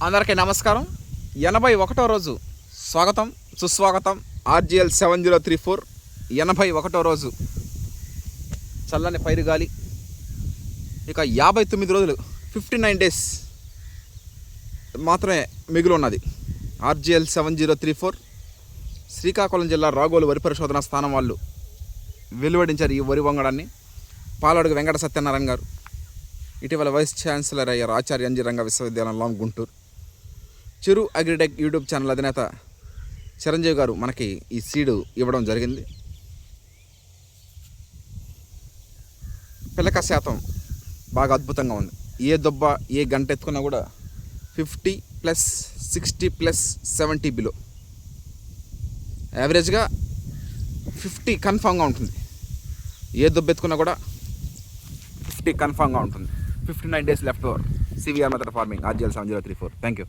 అందరికీ నమస్కారం. 81వ రోజు స్వాగతం సుస్వాగతం. RGL 7034 81వ రోజు చల్లని పైరుగాలి. ఇక 59 రోజులు 59 డేస్ మాత్రమే మిగిలి ఉన్నది. RGL 7034 శ్రీకాకుళం జిల్లా రాగోలు వరి పరిశోధన స్థానం వాళ్ళు వెలువడించారు ఈ వరి వంగడాన్ని. పాలడుగు వెంకట సత్యనారాయణ గారు ఇటీవల వైస్ ఛాన్సలర్ అయ్యారు ఆచార్య ఎన్జీ రంగ విశ్వవిద్యాలయం లాంగ్ గుంటూరు. చిరు అగ్రిటెక్ యూట్యూబ్ ఛానల్ అధినేత చిరంజీవి గారు మనకి ఈ సీడు ఇవ్వడం జరిగింది. పిల్లక శాతం బాగా అద్భుతంగా ఉంది. ఏ దొబ్బ ఏ గంట ఎత్తుకున్నా కూడా 50+, 60+, 70 బిలో, యావరేజ్గా 50 కన్ఫామ్గా ఉంటుంది. ఏ దొబ్బ ఎత్తుకున్నా కూడా 50 కన్ఫామ్గా ఉంటుంది. 59 days left over. CVR method farming RGL 7034. Thank you.